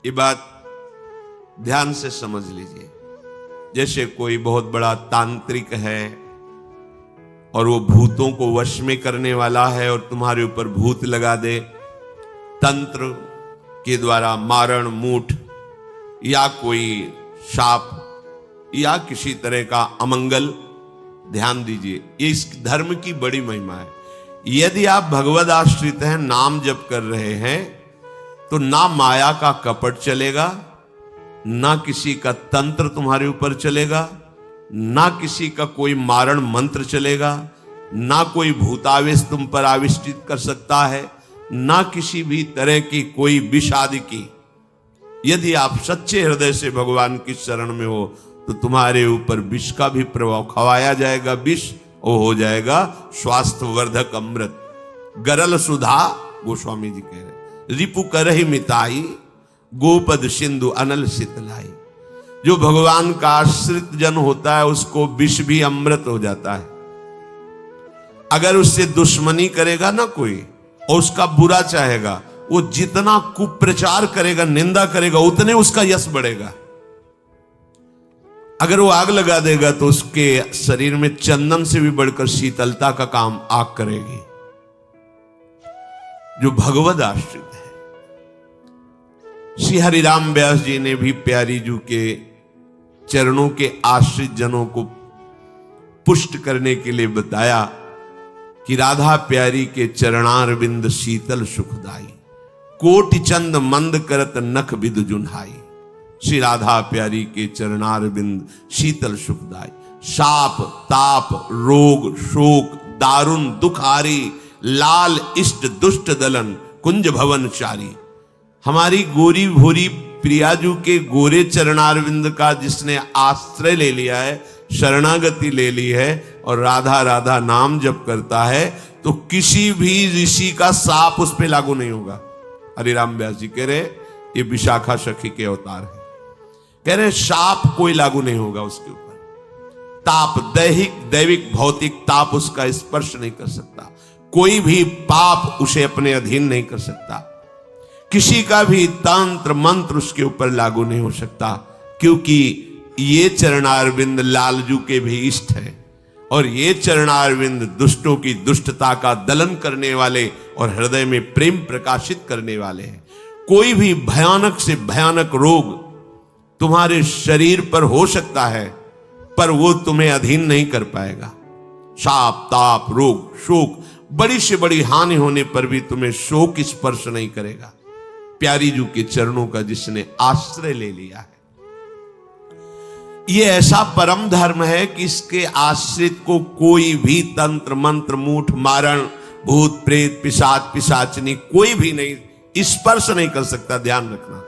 ये बात ध्यान से समझ लीजिए। जैसे कोई बहुत बड़ा तांत्रिक है और वो भूतों को वश में करने वाला है और तुम्हारे ऊपर भूत लगा दे, तंत्र के द्वारा मारण मूठ या कोई शाप या किसी तरह का अमंगल, ध्यान दीजिए, ये इस धर्म की बड़ी महिमा है। यदि आप भगवद आश्रित हैं, नाम जप कर रहे हैं, तो ना माया का कपट चलेगा, ना किसी का तंत्र तुम्हारे ऊपर चलेगा, ना किसी का कोई मारण मंत्र चलेगा, ना कोई भूतावेश तुम पर आविष्टित कर सकता है, ना किसी भी तरह की कोई विष आदि की। यदि आप सच्चे हृदय से भगवान की शरण में हो तो तुम्हारे ऊपर विष का भी प्रभाव खवाया जाएगा, विष वो हो जाएगा स्वास्थ्यवर्धक अमृत। गरल सुधा, गोस्वामी जी कह रहे, रिपु करहि मिताई, गोपद सिंधु अनल शीतलाई। जो भगवान का आश्रित जन होता है उसको विष भी अमृत हो जाता है। अगर उससे दुश्मनी करेगा ना कोई और उसका बुरा चाहेगा, वो जितना कुप्रचार करेगा, निंदा करेगा, उतने उसका यश बढ़ेगा। अगर वो आग लगा देगा तो उसके शरीर में चंदन से भी बढ़कर शीतलता का काम आग करेगी। जो भगवद आश्रित है, श्री हरिराम व्यास जी ने भी प्यारी जू के चरणों के आश्रित जनों को पुष्ट करने के लिए बताया कि राधा प्यारी के चरणारविंद शीतल सुखदाई, कोटि चंद मंद करत नख बिदु जुन्हाई। श्री राधा प्यारी के चरणारविंद शीतल सुखदाई। शाप ताप रोग शोक दारुण दुखारी, लाल इष्ट दुष्ट दलन कुंज भवन चारी। हमारी गोरी भोरी प्रियाजू के गोरे चरणारविंद का जिसने आश्रय ले लिया है, शरणागति ले ली है और राधा राधा नाम जप करता है, तो किसी भी ऋषि का साप उस पर लागू नहीं होगा। हरिराम व्यास जी कह रहे ये विशाखा सखी के अवतार है, कह रहे शाप कोई लागू नहीं होगा उसके ऊपर। ताप दैहिक दैविक भौतिक ताप उसका स्पर्श नहीं कर सकता, कोई भी पाप उसे अपने अधीन नहीं कर सकता, किसी का भी तंत्र मंत्र उसके ऊपर लागू नहीं हो सकता, क्योंकि ये चरणारविंद लालजू के भी इष्ट है और ये चरणारविंद दुष्टों की दुष्टता का दलन करने वाले और हृदय में प्रेम प्रकाशित करने वाले हैं। कोई भी भयानक से भयानक रोग तुम्हारे शरीर पर हो सकता है, पर वो तुम्हें अधीन नहीं कर पाएगा। शाप ताप रोग शोक, बड़ी से बड़ी हानि होने पर भी तुम्हें शोक स्पर्श नहीं करेगा। प्यारी जू के चरणों का जिसने आश्रय ले लिया है, ये ऐसा परम धर्म है कि इसके आश्रित को कोई भी तंत्र मंत्र मूठ मारण भूत प्रेत पिशाच पिशाचनी कोई भी नहीं स्पर्श नहीं कर सकता। ध्यान रखना।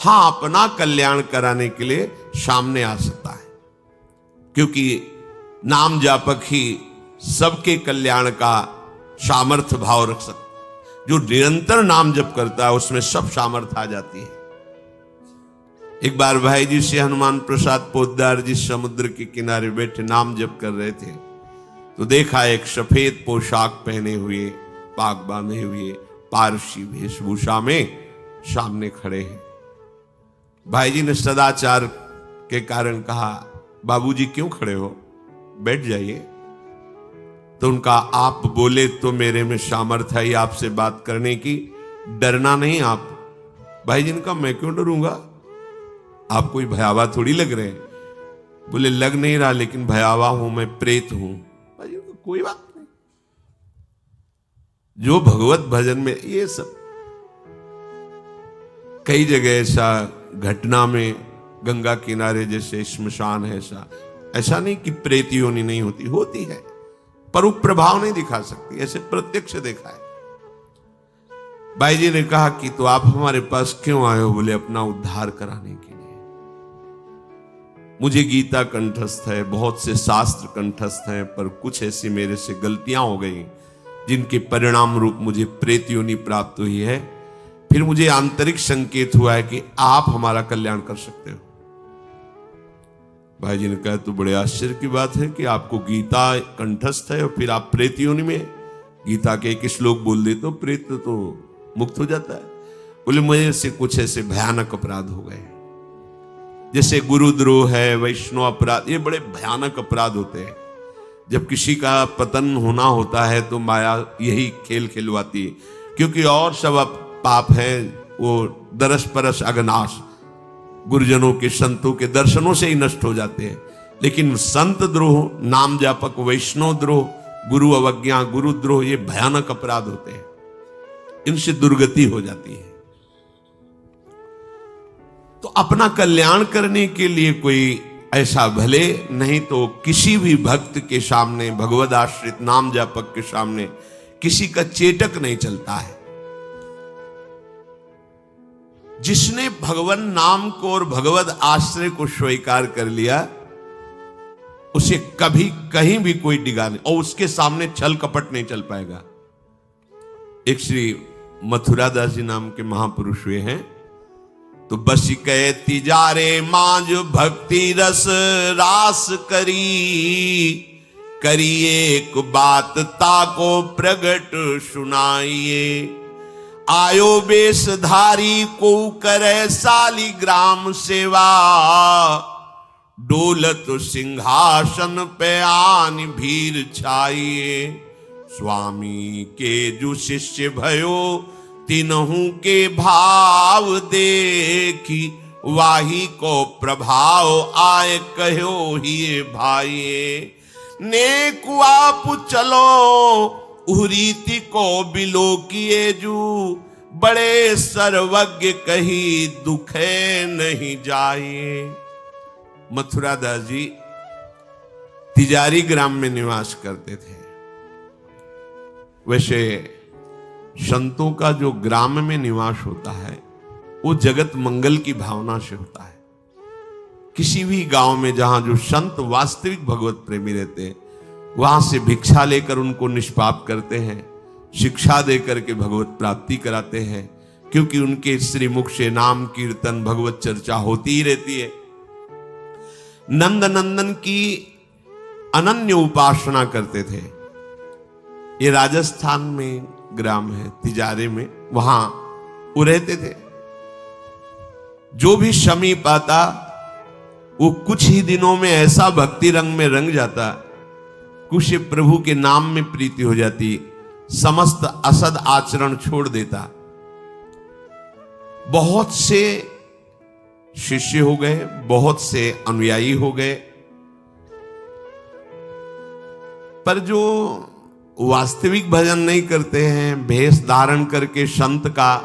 हां, अपना कल्याण कराने के लिए सामने आ सकता है, क्योंकि नाम जापक ही सबके कल्याण का सामर्थ्य भाव रख सकता। जो निरंतर नाम जप करता है उसमें सब सामर्थ्य आ जाती है। एक बार भाई जी से हनुमान प्रसाद पोद्दार जी समुद्र के किनारे बैठे नाम जप कर रहे थे, तो देखा एक सफेद पोशाक पहने हुए पाग बांधे हुए पारसी वेशभूषा में सामने खड़े हैं। भाई जी ने सदाचार के कारण कहा, बाबूजी क्यों खड़े हो, बैठ जाइए। तो उनका आप बोले तो मेरे में सामर्थ्य है आपसे बात करने की, डरना नहीं आप। भाई जी ने कहा, मैं क्यों डरूंगा, आप कोई भयावा थोड़ी लग रहे हैं। बोले लग नहीं रहा, लेकिन भयावा हूं, मैं प्रेत हूं। भाई जी को कोई बात नहीं। जो भगवत भजन में ये सब कई जगह ऐसा घटना में, गंगा किनारे जैसे श्मशान है, ऐसा नहीं कि प्रेत योनि नहीं होती, होती है, पर वो प्रभाव नहीं दिखा सकती। ऐसे प्रत्यक्ष देखा है। भाई जी ने कहा कि तो आप हमारे पास क्यों आए हो? बोले अपना उद्धार कराने के लिए। मुझे गीता कंठस्थ है, बहुत से शास्त्र कंठस्थ हैं, पर कुछ ऐसी मेरे से गलतियां हो गई जिनके परिणाम रूप मुझे प्रेत योनि प्राप्त हुई है। फिर मुझे आंतरिक संकेत हुआ है कि आप हमारा कल्याण कर सकते हो। भाई जी ने कहा, तो बड़े आश्चर्य की बात है कि आपको गीता कंठस्थ है और फिर आप प्रेत योनि में। गीता के एक श्लोक बोल दे तो प्रेत तो मुक्त हो जाता है। बोले मुझे से कुछ ऐसे भयानक अपराध हो गए, जैसे गुरुद्रोह है, वैष्णव अपराध, ये बड़े भयानक अपराध होते हैं। जब किसी का पतन होना होता है तो माया यही खेल खिलवाती है, क्योंकि और सब पाप हैं वो दरस परस अगनाश, गुरुजनों के संतों के दर्शनों से ही नष्ट हो जाते हैं। लेकिन संत द्रोह, नाम जापक, वैष्णव द्रोह, गुरु अवज्ञा, गुरुद्रोह, ये भयानक अपराध होते हैं, इनसे दुर्गति हो जाती है। तो अपना कल्याण करने के लिए कोई ऐसा भले नहीं तो किसी भी भक्त के सामने, भगवद आश्रित नाम जापक के सामने किसी का चेटक नहीं चलता है। जिसने भगवान नाम को और भगवद आश्रय को स्वीकार कर लिया, उसे कभी कहीं भी कोई डिगा नहीं, और उसके सामने छल कपट नहीं चल पाएगा। एक श्री मथुरादास जी नाम के महापुरुष हुए हैं, तो बस कहे तिजारे मांझ भक्ति रस रास करिए एक बात ताको प्रगट सुनाइए। आयो बेशधारी को करे सालिग्राम सेवा, डोलत सिंहासन पे आन भीर छाइए। स्वामी के जो शिष्य भयो तिनहु के भाव देखी, वाही को प्रभाव आए कहो ही भाई। नेक आप चलो उरीति को बिलो किए जू, बड़े सर्वज्ञ कही दुखे नहीं जाए। मथुरादास जी तिजारी ग्राम में निवास करते थे। वैसे संतों का जो ग्राम में निवास होता है वो जगत मंगल की भावना से होता है। किसी भी गांव में जहां जो संत वास्तविक भगवत प्रेमी रहते हैं, वहां से भिक्षा लेकर उनको निष्पाप करते हैं, शिक्षा देकर के भगवत प्राप्ति कराते हैं, क्योंकि उनके श्रीमुख से नाम कीर्तन भगवत चर्चा होती ही रहती है। नंद नंदन की अनन्य उपासना करते थे। ये राजस्थान में ग्राम है तिजारे में, वहां वो रहते थे। जो भी समीप आता वो कुछ ही दिनों में ऐसा भक्ति रंग में रंग जाता, कुछ प्रभु के नाम में प्रीति हो जाती, समस्त असद आचरण छोड़ देता। बहुत से शिष्य हो गए, बहुत से अनुयायी हो गए, पर जो वास्तविक भजन नहीं करते हैं, भेष धारण करके संत का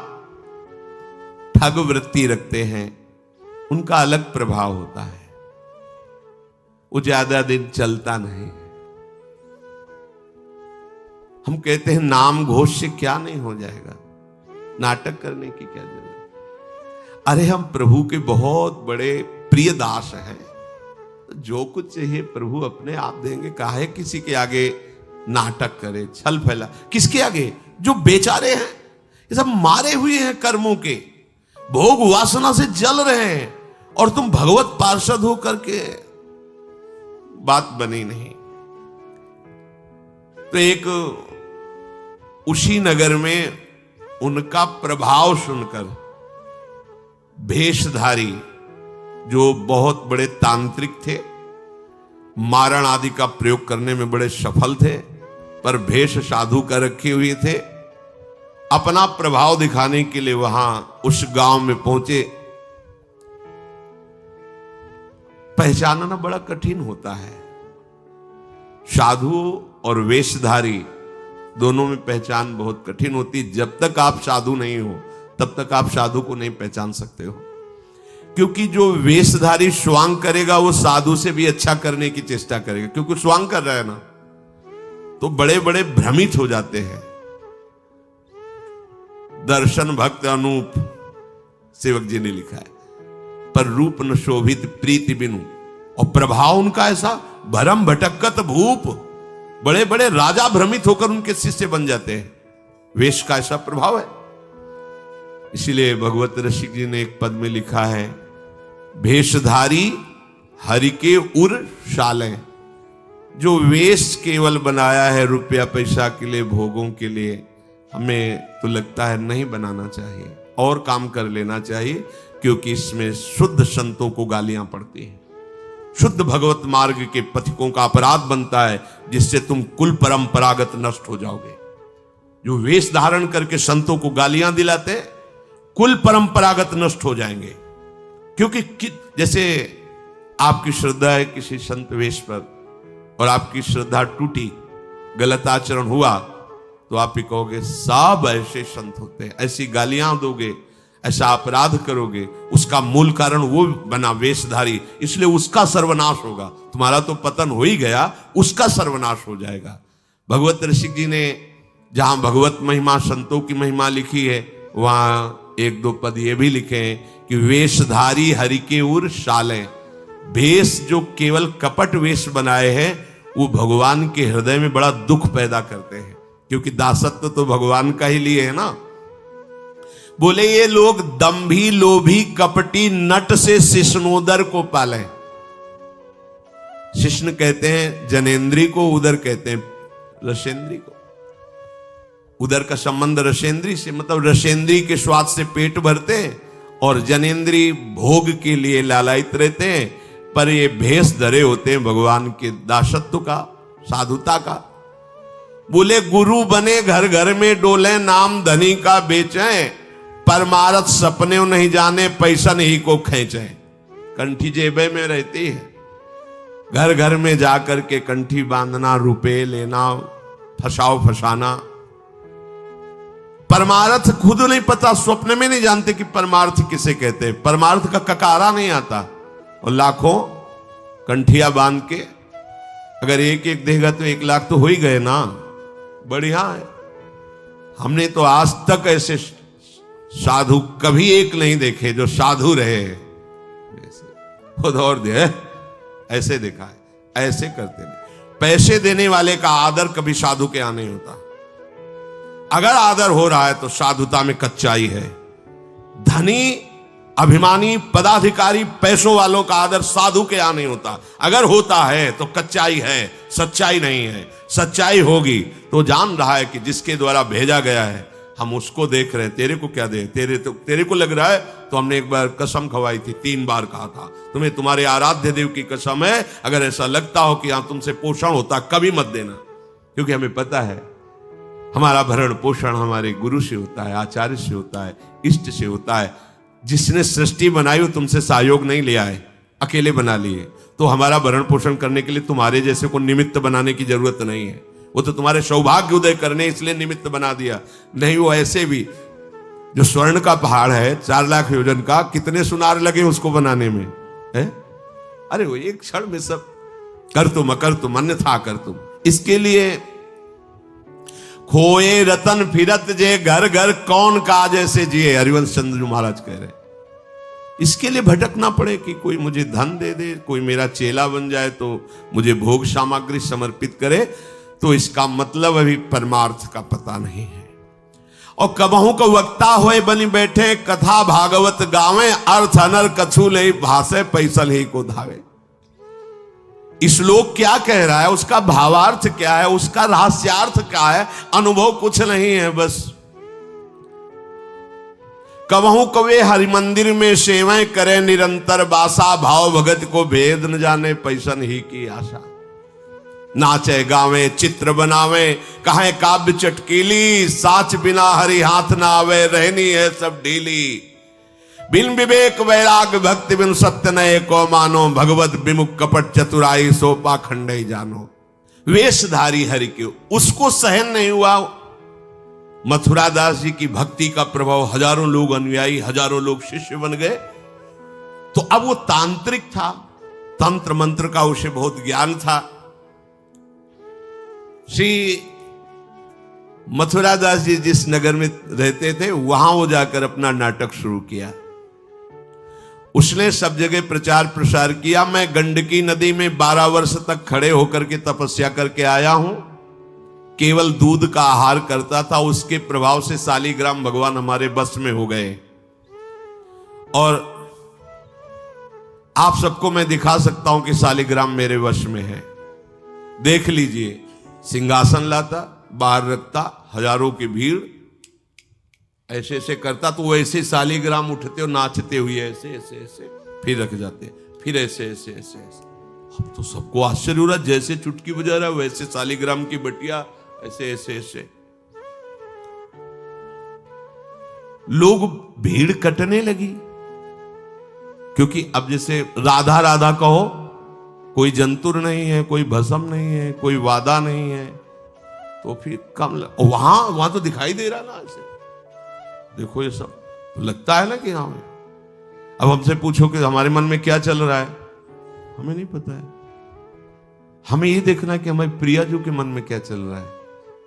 ठग वृत्ति रखते हैं, उनका अलग प्रभाव होता है। वो ज्यादा दिन चलता नहीं है। हम कहते हैं नाम घोष से क्या नहीं हो जाएगा, नाटक करने की क्या जरूरत। अरे हम प्रभु के बहुत बड़े प्रिय दास हैं, जो कुछ चाहिए प्रभु अपने आप देंगे। काहे किसी के आगे नाटक करे, छल फैला। किसके आगे? जो बेचारे हैं, ये सब मारे हुए हैं कर्मों के, भोग वासना से जल रहे हैं, और तुम भगवत पार्षद हो करके बात बनी नहीं। तो एक उसी नगर में उनका प्रभाव सुनकर भेषधारी, जो बहुत बड़े तांत्रिक थे, मारण आदि का प्रयोग करने में बड़े सफल थे, पर भेष साधु का रखे हुए थे, अपना प्रभाव दिखाने के लिए वहां उस गांव में पहुंचे। पहचानना बड़ा कठिन होता है। साधु और वेशधारी दोनों में पहचान बहुत कठिन होती। जब तक आप साधु नहीं हो तब तक आप साधु को नहीं पहचान सकते हो, क्योंकि जो वेशधारी स्वांग करेगा वो साधु से भी अच्छा करने की चेष्टा करेगा, क्योंकि स्वांग कर रहा है ना, तो बड़े बड़े भ्रमित हो जाते हैं। दर्शन भक्त अनूप, सेवक जी ने लिखा है, पर रूप न शोभित प्रीति बिनु, और प्रभाव उनका ऐसा भरम भटकत भूप, बड़े बड़े राजा भ्रमित होकर उनके शिष्य बन जाते हैं। वेश का ऐसा प्रभाव है। इसीलिए भगवत रसिक जी ने एक पद में लिखा है, भेषधारी हरि के उर शालें। जो वेश केवल बनाया है रुपया पैसा के लिए, भोगों के लिए, हमें तो लगता है नहीं बनाना चाहिए। और काम कर लेना चाहिए, क्योंकि इसमें शुद्ध संतों को गालियां पड़ती हैं, शुद्ध भगवत मार्ग के पथिकों का अपराध बनता है, जिससे तुम कुल परंपरागत नष्ट हो जाओगे। जो वेश धारण करके संतों को गालियां दिलाते, कुल परंपरागत नष्ट हो जाएंगे। क्योंकि जैसे आपकी श्रद्धा है किसी संत वेश पर और आपकी श्रद्धा टूटी, गलत आचरण हुआ, तो आप ही कहोगे सब ऐसे संत होते हैं, ऐसी गालियां दोगे, ऐसा अपराध करोगे, उसका मूल कारण वो बना वेशधारी, इसलिए उसका सर्वनाश होगा। तुम्हारा तो पतन हो ही गया, उसका सर्वनाश हो जाएगा। भगवत ऋषिक जी ने जहां भगवत महिमा, संतों की महिमा लिखी है, वहां एक दो पद ये भी लिखे हैं कि वेशधारी हरि के उर शालें। वेश जो केवल कपट वेश बनाए हैं, वो भगवान के हृदय में बड़ा दुख पैदा करते हैं, क्योंकि दासत्व तो भगवान का ही लिए है ना। बोले ये लोग दंभी, लोभी, कपटी, नट से शिष्णोदर को पाले। शिष्ण कहते हैं जनेन्द्री को, उदर कहते हैं रसेंद्री को। उदर का संबंध रसेंद्री से, मतलब रसेंद्री के स्वाद से पेट भरते हैं, और जनेन्द्री भोग के लिए लालायित रहते हैं, पर ये भेष धरे होते हैं भगवान के दासत्व का, साधुता का। बोले गुरु बने घर घर में डोले, नाम धनी का बेचे, परमारथ सपने नहीं जाने, पैसा नहीं को खींचे। कंठी जेबे में रहती है, घर घर में जाकर के कंठी बांधना, रुपए लेना, फसाओ फसाना। परमार्थ खुद नहीं पता, स्वप्न में नहीं जानते कि परमार्थ किसे कहते हैं, परमार्थ का ककारा नहीं आता, और लाखों कंठिया बांध के अगर एक एक देगा तो 1 लाख तो हो ही गए ना। बढ़िया है। हमने तो आज तक ऐसे साधु कभी एक नहीं देखे जो साधु रहे, खुद और दे ऐसे देखा है, ऐसे करते नहीं। पैसे देने वाले का आदर कभी साधु के यहाँ नहीं होता। अगर आदर हो रहा है तो साधुता में कच्चाई है। धनी, अभिमानी, पदाधिकारी, पैसों वालों का आदर साधु के यहाँ नहीं होता। अगर होता है तो कच्चाई है, सच्चाई नहीं है। सच्चाई होगी तो जान रहा है कि जिसके द्वारा भेजा गया है हम उसको देख रहे हैं। तेरे को क्या दे, तेरे को लग रहा है तो हमने एक बार कसम खवाई थी, 3 बार कहा था तुम्हें तुम्हारे आराध्य देव की कसम है, अगर ऐसा लगता हो कि यहां तुमसे पोषण होता कभी मत देना, क्योंकि हमें पता है हमारा भरण पोषण हमारे गुरु से होता है, आचार्य से होता है, इष्ट से होता है। जिसने सृष्टि बनाई वो तुमसे सहयोग नहीं लिया है, अकेले बना लिए। तो हमारा भरण पोषण करने के लिए तुम्हारे जैसे को निमित्त बनाने की जरूरत नहीं है। वो तो तुम्हारे सौभाग्य उदय करने इसलिए निमित्त बना दिया। नहीं वो ऐसे भी जो स्वर्ण का पहाड़ है 4 लाख योजन का, कितने सुनार लगे उसको बनाने में है? अरे वो एक क्षण में सब कर तुम अन्यथा कर तुम। इसके लिए खोए रतन फिरत जे घर घर, कौन काज ऐसे जिए, हरिवंश चंद्र महाराज कह रहे। इसके लिए भटकना पड़े कि कोई मुझे धन दे दे, कोई मेरा चेला बन जाए तो मुझे भोग सामग्री समर्पित करे, तो इसका मतलब अभी परमार्थ का पता नहीं है। और कबहू को वक्ता होए बनी बैठे, कथा भागवत गावे, अर्थ अनर कछु ले भाषे, पैसल ही को धावे। श्लोक क्या कह रहा है, उसका भावार्थ क्या है, उसका रहस्यार्थ क्या है, अनुभव कुछ नहीं है। बस कबहू कवे हरि मंदिर में सेवाएं करे निरंतर बासा, भाव भगत को भेद न जाने, पैसन ही की आशा। नाचे गावे चित्र बनावे, कहे काव्य चटकीली, साच बिना हरि हाथ ना आवे, रहनी है सब ढीली। बिन विवेक वैराग भक्ति बिन सत्य नये को मानो, भगवत विमुख कपट चतुराई सो पाखंड जानो। वेशधारी हरि के उसको सहन नहीं हुआ। मथुरा दास जी की भक्ति का प्रभाव, हजारों लोग अनुयायी, हजारों लोग शिष्य बन गए। तो अब वो तांत्रिक था, तंत्र मंत्र का उसे बहुत ज्ञान था। श्री मथुरा दास जी जिस नगर में रहते थे वहां वो जाकर अपना नाटक शुरू किया। उसने सब जगह प्रचार प्रसार किया। मैं गंडकी नदी में 12 वर्ष तक खड़े होकर के तपस्या करके आया हूं, केवल दूध का आहार करता था। उसके प्रभाव से शालिग्राम भगवान हमारे बस में हो गए। और आप सबको मैं दिखा सकता हूं कि शालिग्राम मेरे वश में है। देख लीजिए, सिंहासन लाता, बाहर रखता, हजारों की भीड़, ऐसे ऐसे करता तो वो ऐसे शालिग्राम उठते और नाचते हुए ऐसे ऐसे ऐसे, फिर रख जाते, फिर ऐसे ऐसे ऐसे ऐसे। अब तो सबको आश्चर्य हो रहा, जैसे चुटकी बजा रहा है वैसे शालिग्राम की बटिया ऐसे ऐसे ऐसे। लोग भीड़ कटने लगी, क्योंकि अब जैसे राधा राधा कहो, कोई जंतुर नहीं है, कोई भस्म नहीं है, कोई वादा नहीं है, तो फिर कम वहां तो दिखाई दे रहा ना ऐसे। देखो ये सब तो लगता है ना कि हमें, अब हमसे पूछो कि हमारे मन में क्या चल रहा है, हमें नहीं पता है। हमें ये देखना कि हमारे प्रियाजू के मन में क्या चल रहा है।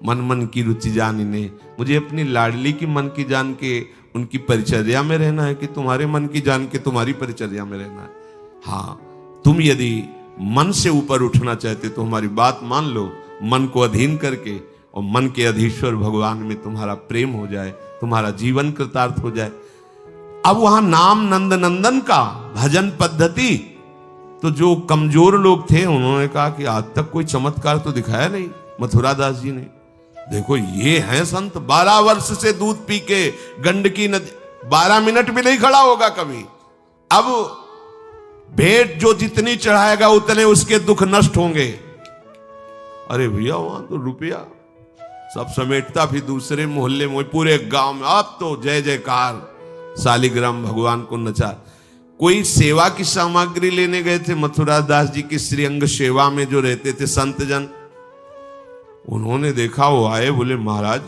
मन मन की रुचि जानिने, मुझे अपनी लाडली की मन की जान के उनकी परिचर्या में रहना है कि तुम्हारे मन की जान के तुम्हारी परिचर्या में रहना है। हाँ, तुम यदि मन से ऊपर उठना चाहते तो हमारी बात मान लो, मन को अधीन करके, और मन के अधीश्वर भगवान में तुम्हारा प्रेम हो जाए, तुम्हारा जीवन कृतार्थ हो जाए। अब वहां नाम नंद नंदन का भजन पद्धति, तो जो कमजोर लोग थे उन्होंने कहा कि आज तक कोई चमत्कार तो दिखाया नहीं मथुरा दास जी ने। देखो ये हैं संत, 12 वर्ष से दूध पी के गंडकी नदी, 12 मिनट भी नहीं खड़ा होगा कभी। अब भेंट जो जितनी चढ़ाएगा उतने उसके दुख नष्ट होंगे। अरे भैया वहां तो रुपया सब समेटता, फिर दूसरे मोहल्ले में पूरे गांव में अब तो जय जयकार, शालिग्राम भगवान को नचा। कोई सेवा की सामग्री लेने गए थे मथुरा दास जी की श्रीअंग सेवा में जो रहते थे संत जन, उन्होंने देखा, वो आए, बोले महाराज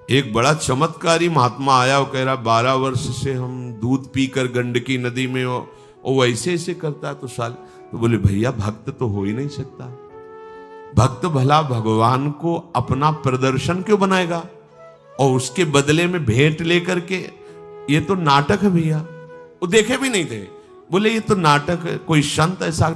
एक बड़ा चमत्कारी महात्मा आया, वो कह रहा 12 वर्ष से हम दूध पीकर गंडकी नदी में वो ऐसे ऐसे करता तो साल। तो बोले भैया भक्त तो हो ही नहीं सकता, भक्त भला भगवान को अपना प्रदर्शन क्यों बनाएगा और उसके बदले में भेंट लेकर के, ये तो नाटक है भैया। वो देखे भी नहीं थे, बोले ये तो नाटक है, कोई संत ऐसा